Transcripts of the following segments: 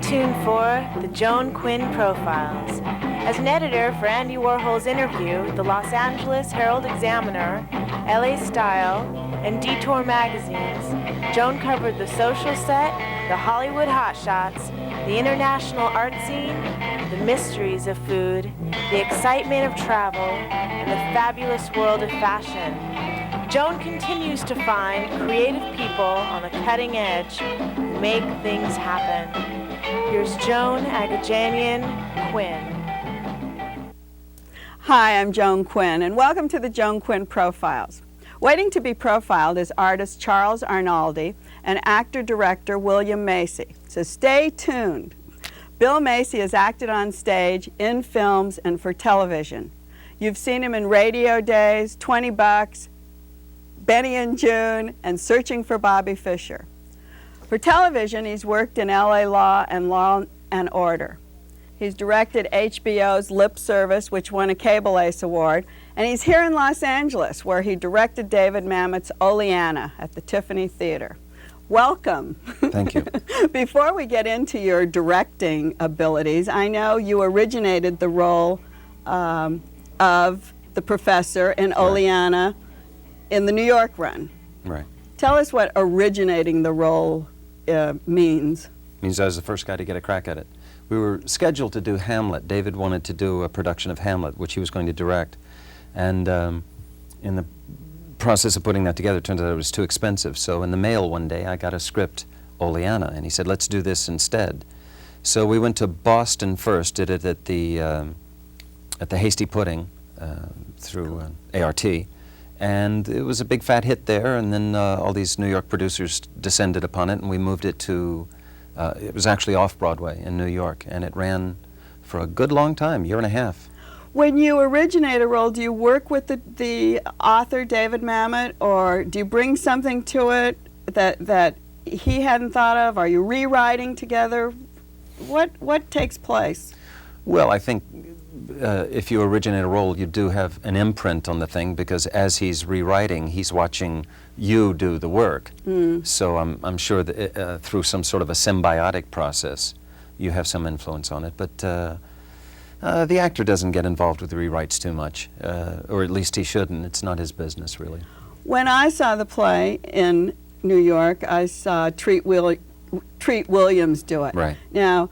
tuned for the Joan Quinn Profiles. As an editor for Andy Warhol's Interview, the Los Angeles Herald-Examiner, LA Style, and Detour magazines, Joan covered the social set, the Hollywood hotshots, the international art scene, the mysteries of food, the excitement of travel, and the fabulous world of fashion. Joan continues to find creative people on the cutting edge who make things happen. Here's Joan Agajanian Quinn. Hi, I'm Joan Quinn, and welcome to the Joan Quinn Profiles. Waiting to be profiled is artist Charles Arnoldi and actor-director Willam Macy, so stay tuned. Bill Macy has acted on stage, in films, and for television. You've seen him in Radio Days, 20 Bucks, Benny and June, and Searching for Bobby Fischer. For television, he's worked in LA Law and Order. He's directed HBO's Lip Service, which won a Cable Ace Award, and he's here in Los Angeles, where he directed David Mamet's Oleana at the Tiffany Theater. Welcome. Thank you. Before we get into your directing abilities, I know you originated the role of the professor in Oleana in the New York run. Right. Tell us what originating the role means. It means I was the first guy to get a crack at it. We were scheduled to do Hamlet. David wanted to do a production of Hamlet, which he was going to direct. And in the process of putting that together, it turned out it was too expensive. So in the mail one day, I got a script, Oleana, and he said, let's do this instead. So we went to Boston first, did it at the Hasty Pudding through ART. And it was a big fat hit there, and then all these New York producers descended upon it, and we moved it to, it was actually off-Broadway in New York, and it ran for a good long time, year and a half. When you originate a role, do you work with the author, David Mamet, or do you bring something to it that he hadn't thought of? Are you rewriting together? What takes place? Well, I think if you originate a role, you do have an imprint on the thing, because as he's rewriting, he's watching you do the work. So I'm sure that through some sort of a symbiotic process, you have some influence on it. But the actor doesn't get involved with the rewrites too much, or at least he shouldn't. It's not his business, really. When I saw the play in New York, I saw Treat Williams do it. Right. Now,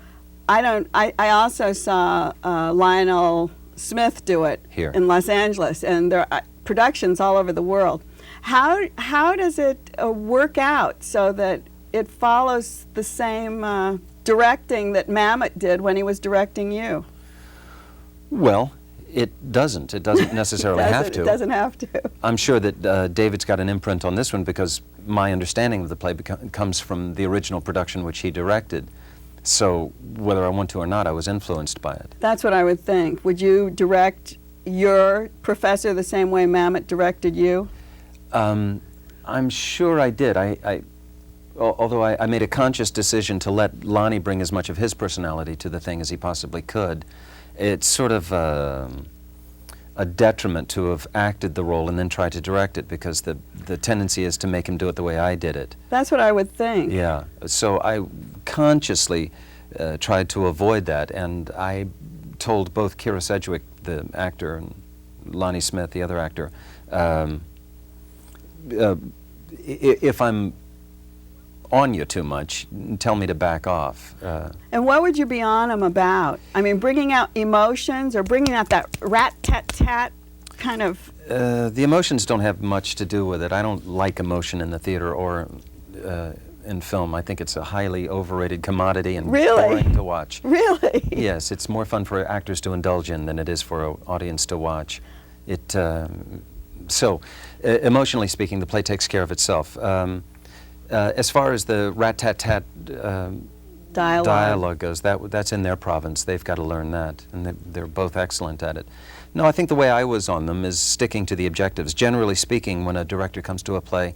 I also saw Lionel Smith do it here in Los Angeles, and there are productions all over the world. How does it work out so that it follows the same directing that Mamet did when he was directing you? Well, it doesn't. It doesn't necessarily have to. It doesn't have to. I'm sure that David's got an imprint on this one, because my understanding of the play comes from the original production which he directed. So whether I want to or not, I was influenced by it. That's what I would think. Would you direct your professor the same way Mamet directed you? I'm sure I did. Although I made a conscious decision to let Lonnie bring as much of his personality to the thing as he possibly could. It's sort of a detriment to have acted the role and then try to direct it, because the tendency is to make him do it the way I did it. That's what I would think. Yeah. So I consciously tried to avoid that, and I told both Kira Sedgwick, the actor, and Lonnie Smith, the other actor, if I'm on you too much, tell me to back off. And what would you be on him about? I mean, bringing out emotions or bringing out that rat-tat-tat kind of... The emotions don't have much to do with it. I don't like emotion in the theater or in film. I think it's a highly overrated commodity and boring to watch. Really? Yes, it's more fun for actors to indulge in than it is for an audience to watch. Emotionally speaking, the play takes care of itself. As far as the rat-tat-tat dialogue goes, that's in their province. They've got to learn that, and they're both excellent at it. No, I think the way I was on them is sticking to the objectives. Generally speaking, when a director comes to a play,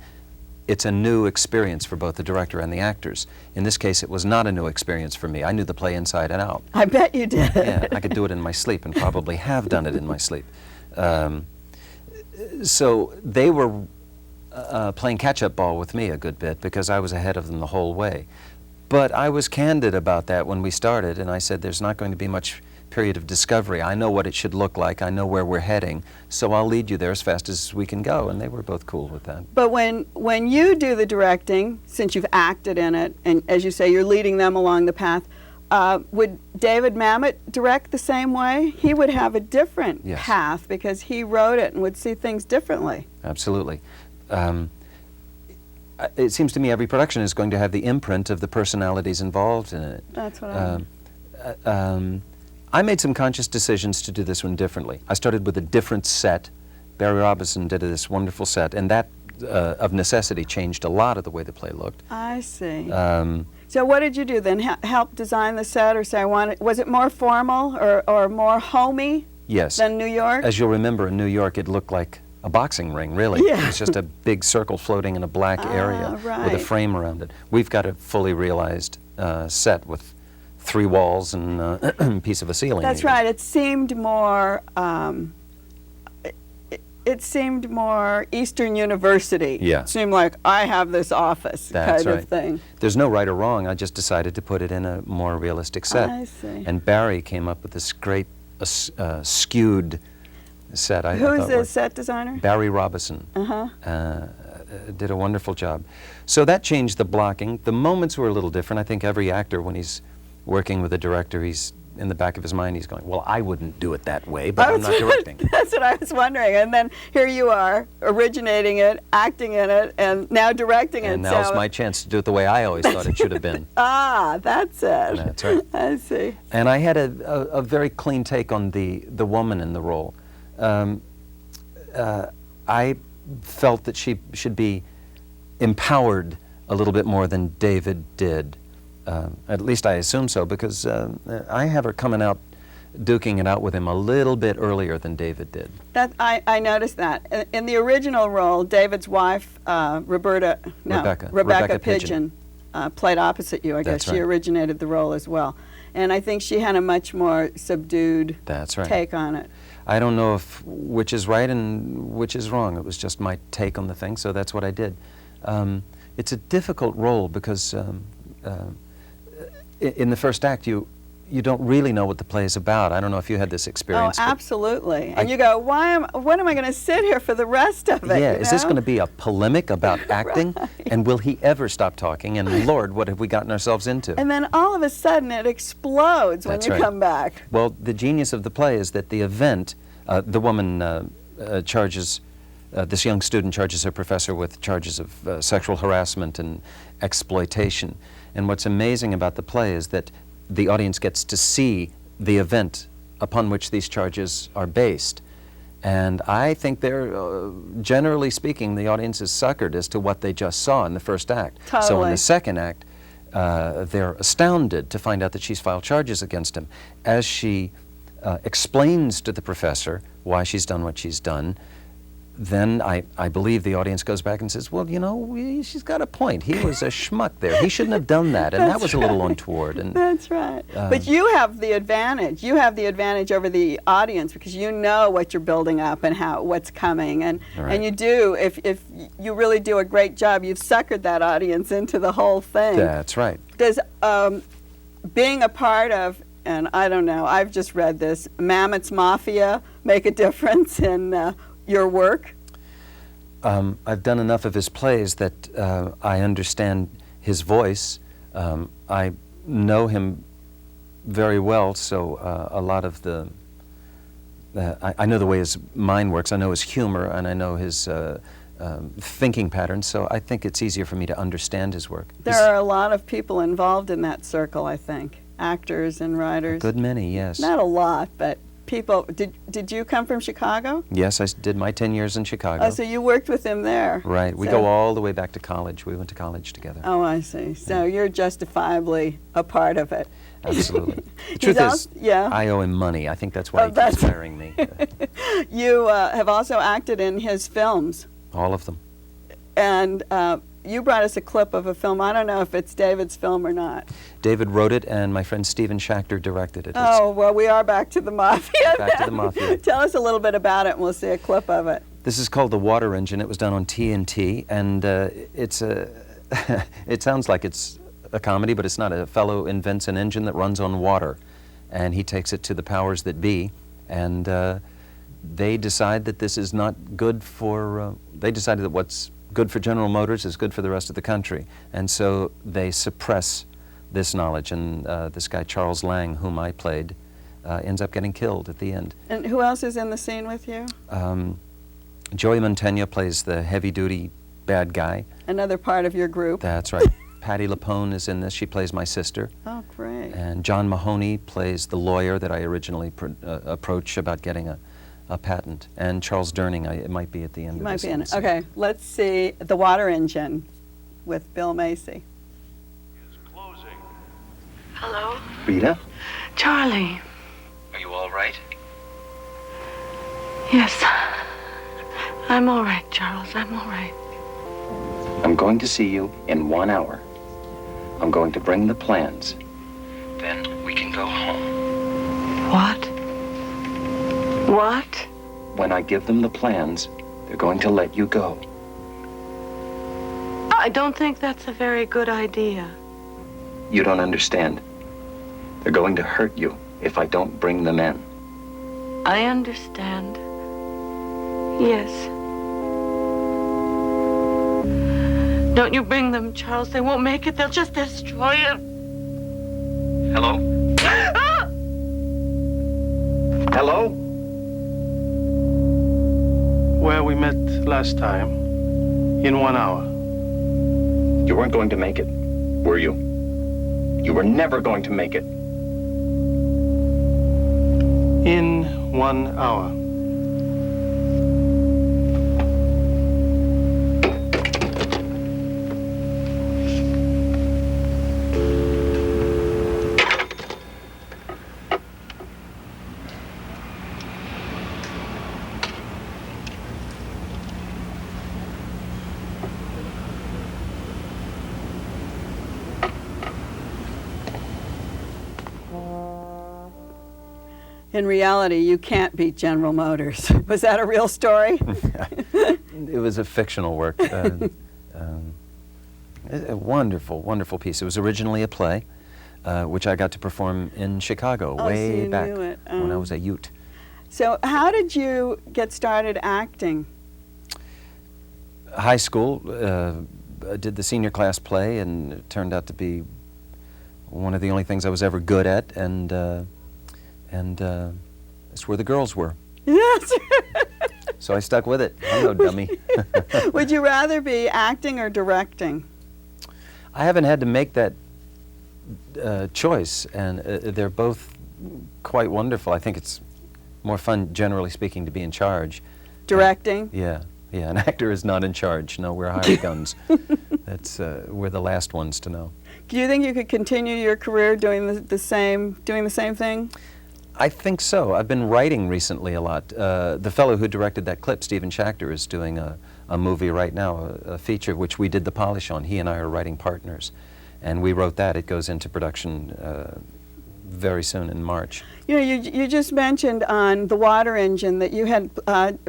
it's a new experience for both the director and the actors. In this case, it was not a new experience for me. I knew the play inside and out. I bet you did. Yeah, I could do it in my sleep, and probably have done it in my sleep. So they were playing catch-up ball with me a good bit, because I was ahead of them the whole way. But I was candid about that when we started, and I said there's not going to be much period of discovery. I know what it should look like. I know where we're heading, so I'll lead you there as fast as we can go. And they were both cool with that. But when you do the directing, since you've acted in it, and as you say, you're leading them along the path, would David Mamet direct the same way? He would have a different path because he wrote it and would see things differently. Absolutely. It seems to me every production is going to have the imprint of the personalities involved in it. That's what I mean. I made some conscious decisions to do this one differently. I started with a different set. Barry Robinson did this wonderful set, and that, of necessity, changed a lot of the way the play looked. I see. So what did you do then? Help design the set, or say, was it more formal or more homey than New York? As you'll remember, in New York, it looked like a boxing ring, really. Yeah. It was just a big circle floating in a black area with a right. frame around it. We've got a fully realized set with 3 walls and a piece of a ceiling. That's right. It seemed more. It seemed more Eastern University. Yeah. It seemed like I have this office That's kind right. of thing. There's no right or wrong. I just decided to put it in a more realistic set. I see. And Barry came up with this great skewed set. I Who's thought the worked. set designer? Barry Robinson. Did a wonderful job. So that changed the blocking. The moments were a little different. I think every actor, when he's working with a director, he's in the back of his mind, he's going, well, I wouldn't do it that way, but I'm not directing. That's what I was wondering. And then here you are, originating it, acting in it, and now directing it. And now's my chance to do it the way I always thought it should have been. That's it. That's right. I see. And I had a very clean take on the woman in the role. I felt that she should be empowered a little bit more than David did. At least I assume so, because I have her coming out, duking it out with him a little bit earlier than David did. I noticed that. In the original role, David's wife, Rebecca Pidgeon, played opposite you, I guess. She originated the role as well. And I think she had a much more subdued take on it. I don't know which is right and which is wrong. It was just my take on the thing, so that's what I did. It's a difficult role because in the first act, you don't really know what the play is about. I don't know if you had this experience. Oh, absolutely. And you go, when am I going to sit here for the rest of it? Yeah, you is this know? going to be a polemic about acting? Right. And will he ever stop talking? And Lord, what have we gotten ourselves into? And then all of a sudden it explodes when you come back. Well, the genius of the play is that the event, the woman charges, this young student charges her professor with charges of sexual harassment and exploitation. And what's amazing about the play is that the audience gets to see the event upon which these charges are based. And I think they're, generally speaking, the audience is suckered as to what they just saw in the first act. Totally. So in the second act, they're astounded to find out that she's filed charges against him. As she explains to the professor why she's done what she's done, then I believe the audience goes back and says, well, you know, she's got a point. He was a schmuck there. He shouldn't have done that, and that was a little untoward. And, that's right. But you have the advantage. You have the advantage over the audience because you know what you're building up and what's coming. And you do, if you really do a great job, you've suckered that audience into the whole thing. That's right. Does being a part of, and I don't know, I've just read this, Mamet's Mafia make a difference in your work? I've done enough of his plays that I understand his voice. I know him very well, so a lot of the... I know the way his mind works, I know his humor, and I know his thinking patterns, so I think it's easier for me to understand his work. There are a lot of people involved in that circle, I think. Actors and writers. A good many, yes. Not a lot, but... people. Did you come from Chicago? Yes, I did my 10 years in Chicago. Oh, so you worked with him there. Right. We go all the way back to college. We went to college together. Oh, I see. So you're justifiably a part of it. Absolutely. The truth is, I owe him money. I think that's why he keeps hiring me. You have also acted in his films. All of them. And you brought us a clip of a film. I don't know if it's David's film or not. David wrote it, and my friend Stephen Schachter directed it. Oh, well, we are back to the Mafia. Back to the Mafia. Tell us a little bit about it, and we'll see a clip of it. This is called The Water Engine. It was done on TNT, and it's a... it sounds like it's a comedy, but it's not. A fellow invents an engine that runs on water, and he takes it to the powers that be, and they decide that this is not good for, they decided that what's good for General Motors is good for the rest of the country, and so they suppress this knowledge, and this guy Charles Lang, whom I played, ends up getting killed at the end. And who else is in the scene with you? Joey Mantegna plays the heavy-duty bad guy. Another part of your group. That's right. Patty Lapone is in this. She plays my sister. Oh, great. And John Mahoney plays the lawyer that I originally approached about getting a patent. And Charles Durning, it might be at the end of Might this. be in it. Okay, let's see The Water Engine with Bill Macy. Hello? Rita? Charlie. Are you all right? Yes. I'm all right, Charles. I'm all right. I'm going to see you in 1 hour. I'm going to bring the plans. Then we can go home. What? What? When I give them the plans, they're going to let you go. I don't think that's a very good idea. You don't understand. They're going to hurt you if I don't bring them in. I understand. Yes. Don't you bring them, Charles. They won't make it. They'll just destroy it. Hello? Hello? Where we met last time, in 1 hour. You weren't going to make it, were you? You were never going to make it. In 1 hour. In reality, you can't beat General Motors. Was that a real story? It was a fictional work. A wonderful, wonderful piece. It was originally a play, which I got to perform in Chicago Oh, so way you back knew it. when I was a Ute. So how did you get started acting? High school, I did the senior class play, and it turned out to be one of the only things I was ever good at, and that's where the girls were. Yes. So I stuck with it. I'm no dummy. Would you rather be acting or directing? I haven't had to make that choice, and they're both quite wonderful. I think it's more fun, generally speaking, to be in charge. Directing? Yeah, an actor is not in charge. No, we're hired guns. That's we're the last ones to know. Do you think you could continue your career doing the same thing? I think so. I've been writing recently a lot. The fellow who directed that clip, Stephen Schachter, is doing a movie right now, a feature which we did the polish on. He and I are writing partners, and we wrote that. It goes into production very soon in March. You know, you just mentioned on The Water Engine that you had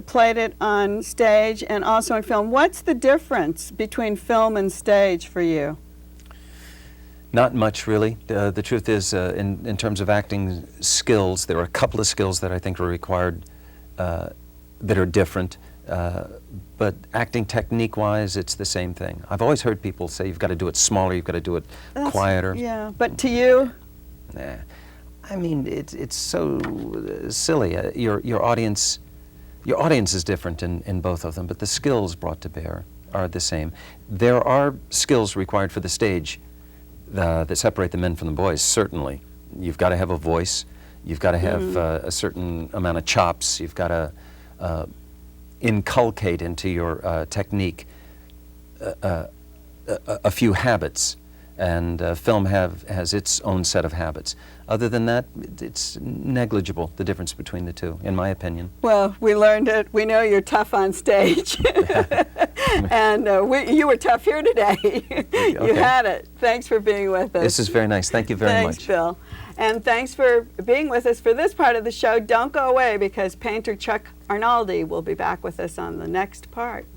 played it on stage and also in film. What's the difference between film and stage for you? Not much, really. The truth is, in terms of acting skills, there are a couple of skills that I think are required that are different. But acting technique-wise, it's the same thing. I've always heard people say you've got to do it smaller, you've got to do it quieter. Yeah, but to you? Nah. I mean, it's so silly. Your audience is different in both of them, but the skills brought to bear are the same. There are skills required for the stage that separate the men from the boys, certainly. You've got to have a voice. You've got to have a certain amount of chops. You've got to inculcate into your technique a few habits. And film has its own set of habits. Other than that, it's negligible, the difference between the two, in my opinion. Well, we learned it. We know you're tough on stage. And you were tough here today. Okay. You had it. Thanks for being with us. This is very nice. Thank you very much. Thanks, Bill. And thanks for being with us for this part of the show. Don't go away, because painter Chuck Arnoldi will be back with us on the next part.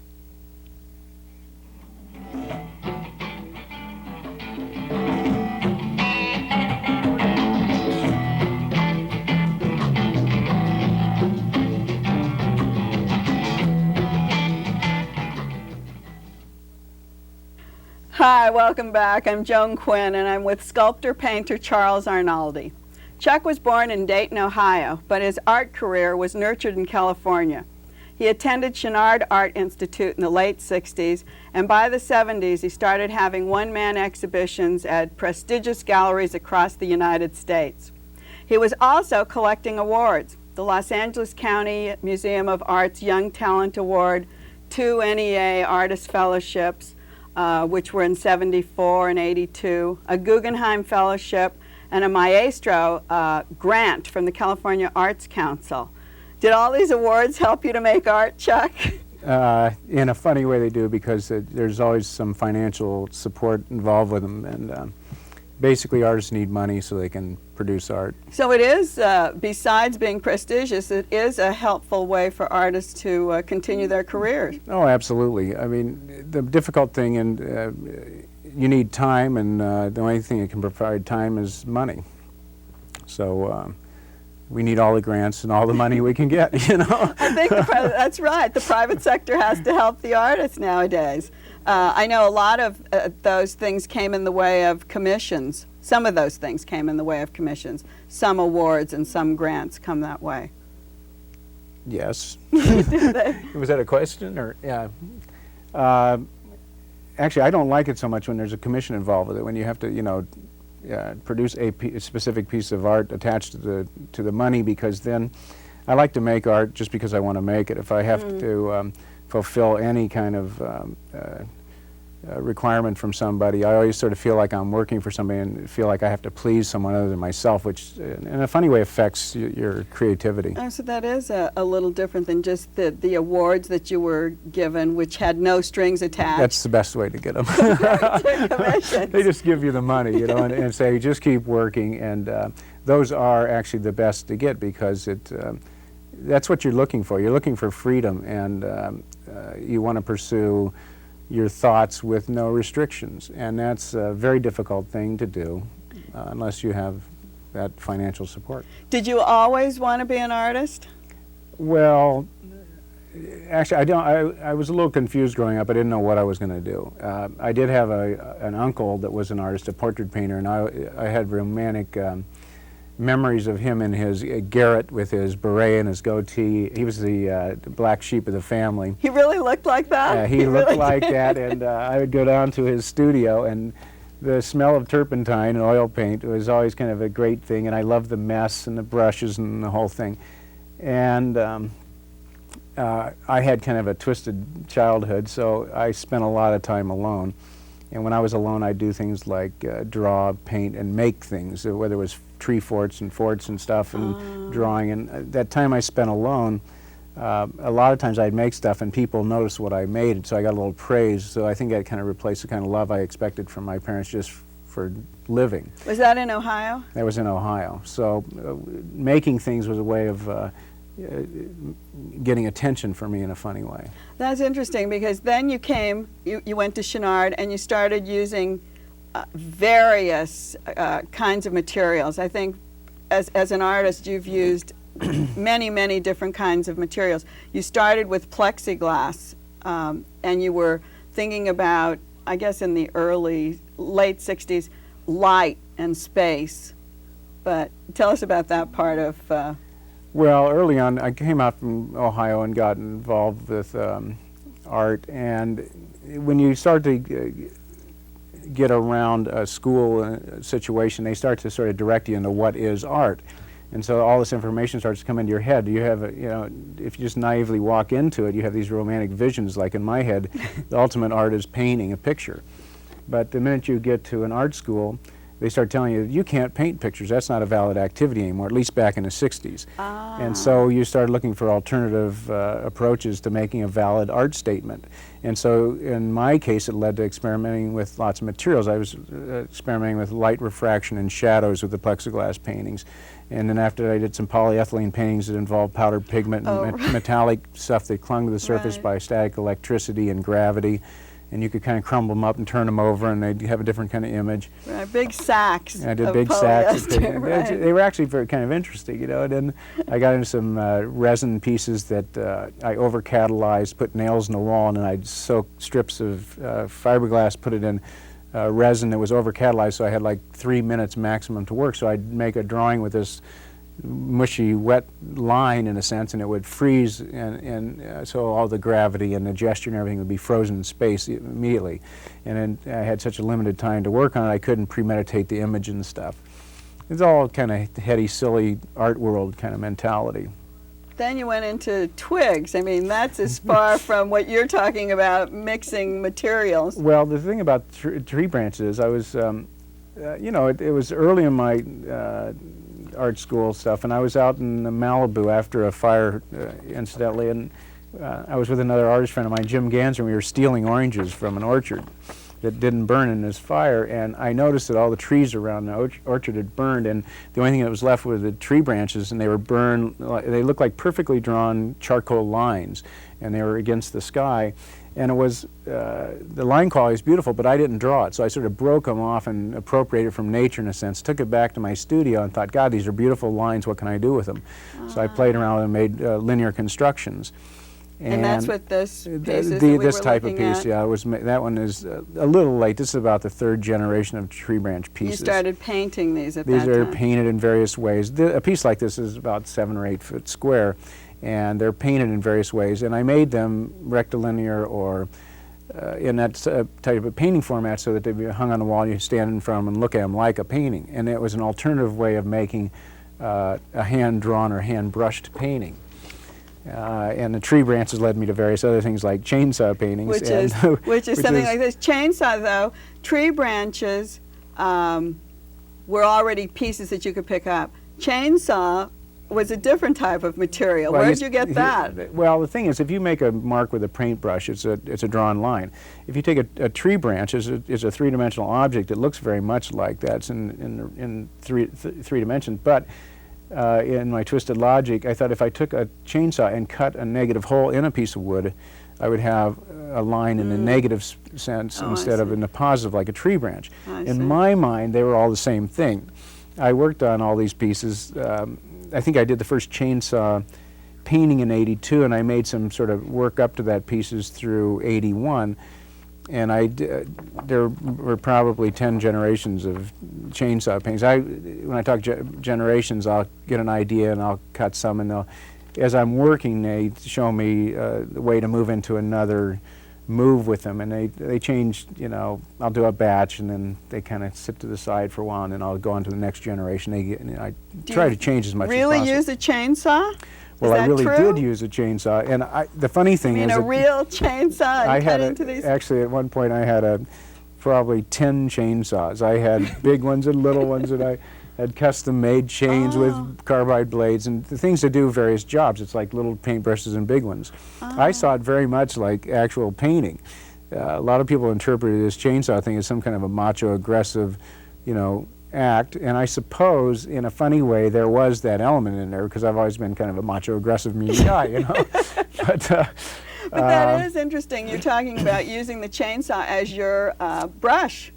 Hi, welcome back. I'm Joan Quinn, and I'm with sculptor-painter Charles Arnoldi. Chuck was born in Dayton, Ohio, but his art career was nurtured in California. He attended Chouinard Art Institute in the late 60s, and by the 70s he started having one-man exhibitions at prestigious galleries across the United States. He was also collecting awards: the Los Angeles County Museum of Art's Young Talent Award, 2 NEA Artist Fellowships, which were in 74 and 82, a Guggenheim Fellowship, and a Maestro grant from the California Arts Council. Did all these awards help you to make art, Chuck? In a funny way they do, because there's always some financial support involved with them, and basically artists need money so they can produce art. So it is, besides being prestigious, it is a helpful way for artists to continue their careers. Oh, absolutely. I mean, the difficult thing, and you need time, and the only thing that can provide time is money. So we need all the grants and all the money we can get, you know. I think that's right. The private sector has to help the artists nowadays. I know a lot of those things came in the way of commissions. Some of those things came in the way of commissions. Some awards and some grants come that way. Yes. Was that a question? Or yeah. Actually, I don't like it so much when there's a commission involved with it, when you have to, you know, produce a specific piece of art attached to the money, because then I like to make art just because I want to make it. If I have to fulfill any kind of requirement from somebody, I always sort of feel like I'm working for somebody and feel like I have to please someone other than myself, which in a funny way affects your creativity. Oh, so that is a little different than just the awards that you were given, which had no strings attached. That's the best way to get them. Commissions. They just give you the money, you know, and say, just keep working, and those are actually the best to get, because that's what you're looking for. You're looking for freedom, and you want to pursue your thoughts with no restrictions, and that's a very difficult thing to do unless you have that financial support. Did you always want to be an artist? Well, actually, I was a little confused growing up. I didn't know what I was going to do. I did have an uncle that was an artist, a portrait painter, and I had romantic memories of him in his garret with his beret and his goatee. He was the black sheep of the family. He really looked like that? He looked really like that, and I would go down to his studio, and the smell of turpentine and oil paint was always kind of a great thing, and I loved the mess and the brushes and the whole thing. And I had kind of a twisted childhood, so I spent a lot of time alone. And when I was alone, I'd do things like draw, paint, and make things, whether it was tree forts and stuff, and drawing. And that time I spent alone, a lot of times I'd make stuff and people noticed what I made, so I got a little praise. So I think that kind of replaced the kind of love I expected from my parents just for living. Was that in Ohio? That was in Ohio. So making things was a way of getting attention for me in a funny way. That's interesting, because then you went to Chouinard and you started using various kinds of materials. I think as an artist you've used many different kinds of materials. You started with plexiglass, and you were thinking about, I guess in the late 60s, light and space. But tell us about that part of Well, early on, I came out from Ohio and got involved with art, and when you start to get around a school situation, they start to sort of direct you into what is art. And so all this information starts to come into your head. You have, you know, if you just naively walk into it, you have these romantic visions, like in my head, the ultimate art is painting a picture. But the minute you get to an art school, they start telling you, you can't paint pictures. That's not a valid activity anymore, at least back in the 60s. And so you started looking for alternative approaches to making a valid art statement. And so in my case, it led to experimenting with lots of materials. I was experimenting with light refraction and shadows with the plexiglass paintings. And then after that, I did some polyethylene paintings that involved powdered pigment and metallic stuff that clung to the surface by static electricity and gravity. And you could kind of crumble them up and turn them over, and they'd have a different kind of image. Right, big sacks. And I did big sacks. Right. They were actually very kind of interesting, you know. And then I got into some resin pieces that I over-catalyzed, put nails in the wall, and then I'd soak strips of fiberglass, put it in resin that was over-catalyzed, so I had like 3 minutes maximum to work. So I'd make a drawing with this mushy, wet line in a sense, and it would freeze, and so all the gravity and the gesture and everything would be frozen in space immediately. And then I had such a limited time to work on it, I couldn't premeditate the image and stuff. It's all kind of heady, silly art world kind of mentality. Then you went into twigs. I mean, that's as far from what you're talking about, mixing materials. Well, the thing about tree branches, I was, you know, it was early in my art school stuff, and I was out in Malibu after a fire, incidentally, and I was with another artist friend of mine, Jim Ganser, and we were stealing oranges from an orchard that didn't burn in this fire, and I noticed that all the trees around the orchard had burned, and the only thing that was left were the tree branches, and they were burned, they looked like perfectly drawn charcoal lines, and they were against the sky. And it was, the line quality is beautiful, but I didn't draw it, so I sort of broke them off and appropriated from nature in a sense, took it back to my studio and thought, God, these are beautiful lines, what can I do with them? So I played around and made linear constructions. And that's what this piece is this type of piece, yeah. That one is a little late. This is about the 3rd generation of tree branch pieces. You started painting these at that time. These are painted in various ways. A piece like this is about 7 or 8 foot square, and they're painted in various ways. And I made them rectilinear or in that type of painting format so that they'd be hung on the wall and you stand in front of them and look at them like a painting. And it was an alternative way of making a hand-drawn or hand-brushed painting. And the tree branches led me to various other things like chainsaw paintings. Which is something like this. Chainsaw, though, tree branches were already pieces that you could pick up. Chainsaw was a different type of material. Well, where did you get that? Well, the thing is, if you make a mark with a paintbrush, it's a drawn line. If you take a tree branch, it's a three-dimensional object. It looks very much like that. It's in three dimensions. But in my twisted logic, I thought if I took a chainsaw and cut a negative hole in a piece of wood, I would have a line in the negative sense instead of in the positive, like a tree branch. In my mind, they were all the same thing. I worked on all these pieces. I think I did the first chainsaw painting in '82, and I made some sort of work up to that pieces through '81. And there were probably 10 generations of chainsaw paintings. When I talk generations, I'll get an idea and I'll cut some, and as I'm working, they show me the way to move into another move with them, and they change, you know, I'll do a batch and then they kind of sit to the side for a while, and then I'll go on to the next generation. I try to change as much as possible. Really use a chainsaw? Well, I really did use a chainsaw, and the funny thing is, a real chainsaw and cut into these? Actually, at one point I had probably 10 chainsaws. I had big ones and little ones, and I had custom-made chains with carbide blades and the things to do various jobs. It's like little paintbrushes and big ones. I saw it very much like actual painting. A lot of people interpreted this chainsaw thing as some kind of a macho, aggressive, you know, act, and I suppose in a funny way there was that element in there because I've always been kind of a macho, aggressive, mean guy, you know. But that is interesting. You're talking about using the chainsaw as your brush.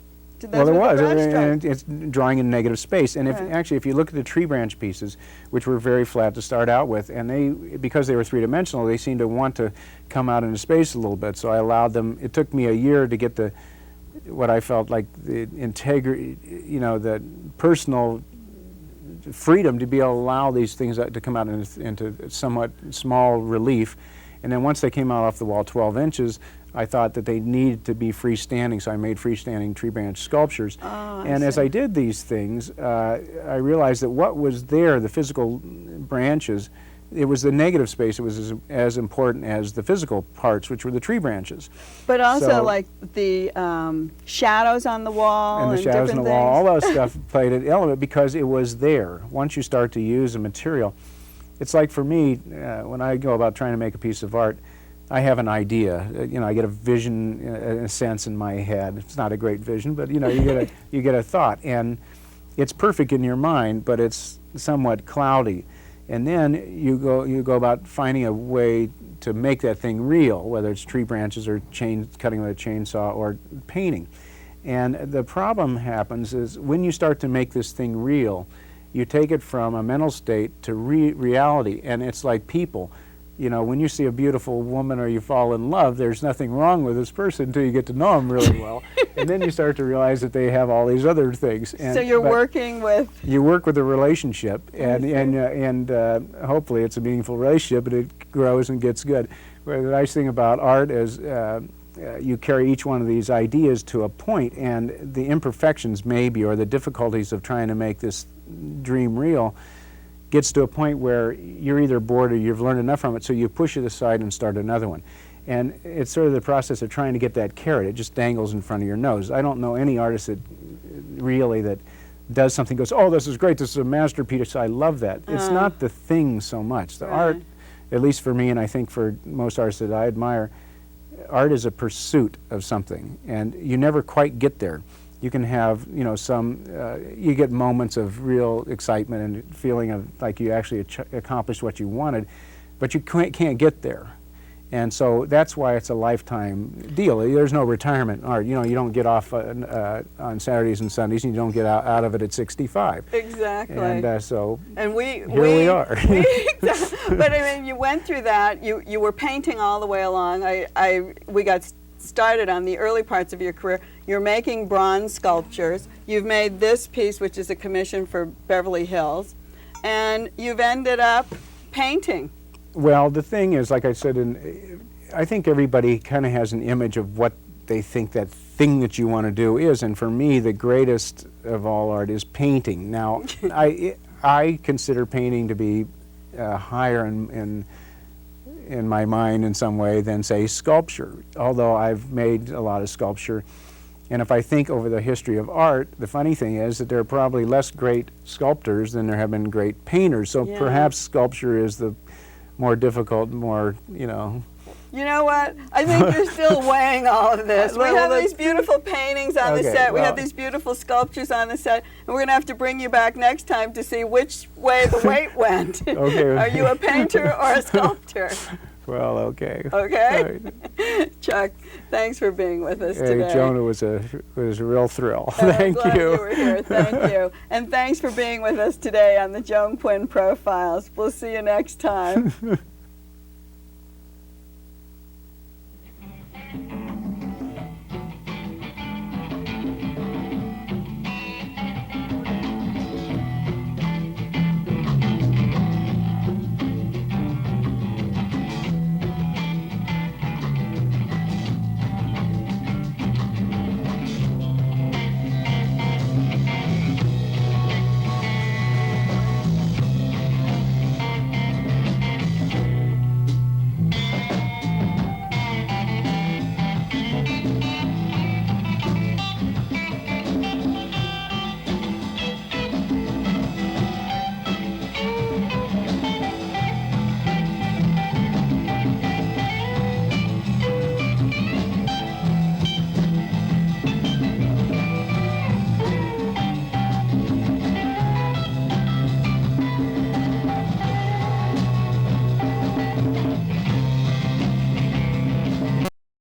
Well, it was, and it's drawing in negative space. And if you look at the tree branch pieces, which were very flat to start out with, and because they were three-dimensional, they seemed to want to come out into space a little bit. So I allowed them. It took me a year to get what I felt like the integrity, you know, the personal freedom to be able to allow these things to come out into somewhat small relief. And then once they came out off the wall 12 inches, I thought that they needed to be freestanding, so I made freestanding tree branch sculptures. And as I did these things, I realized that what was there, the physical branches, it was the negative space. It was as important as the physical parts, which were the tree branches. But also, like the shadows on the wall and the shadows on the wall, all that stuff played an element because it was there. Once you start to use a material, it's like for me, when I go about trying to make a piece of art, I have an idea. You know, I get a vision, in a sense, in my head. It's not a great vision, but you know, you get a thought, and it's perfect in your mind, but it's somewhat cloudy. And then you go about finding a way to make that thing real, whether it's tree branches or cutting with a chainsaw or painting. And the problem happens is when you start to make this thing real, you take it from a mental state to reality, and it's like people. you know, when you see a beautiful woman or you fall in love, there's nothing wrong with this person until you get to know them really well. And then you start to realize that they have all these other things. And, so you're working with... You work with a relationship, and hopefully it's a meaningful relationship, and it grows and gets good. Well, the nice thing about art is you carry each one of these ideas to a point, and the imperfections maybe, or the difficulties of trying to make this dream real, gets to a point where you're either bored or you've learned enough from it, so you push it aside and start another one. And it's sort of the process of trying to get that carrot. It just dangles in front of your nose. I don't know any artist that really that does something, goes, oh, this is great, this is a masterpiece, I love that. It's not the thing so much. The art, at least for me, and I think for most artists that I admire, art is a pursuit of something, and you never quite get there. You can have, you know, you get moments of real excitement and feeling of like you actually accomplished what you wanted, but you can't get there. And so that's why it's a lifetime deal. There's no retirement art. You know, you don't get off on Saturdays and Sundays, and you don't get out of it at 65. Exactly. And so and here we are. But I mean, you went through that. You were painting all the way along. We got started on the early parts of your career. You're making bronze sculptures. You've made this piece, which is a commission for Beverly Hills, and you've ended up painting. Well, the thing is, like I said, I think everybody kind of has an image of what they think that thing that you want to do is, and for me, the greatest of all art is painting. Now, I consider painting to be higher in my mind in some way than, say, sculpture, although I've made a lot of sculpture. And if I think over the history of art, the funny thing is that there are probably less great sculptors than there have been great painters, so perhaps sculpture is the more difficult, more, you know. You know what? I think you're still weighing all of this. We have these beautiful paintings on the set. We have these beautiful sculptures on the set. And we're going to have to bring you back next time to see which way the weight went. Okay. Are you a painter or a sculptor? Well, okay. Okay. Chuck, thanks for being with us today. Joan, it was a real thrill. Thank you. You were here. Thank you. And thanks for being with us today on the Joan Quinn Profiles. We'll see you next time.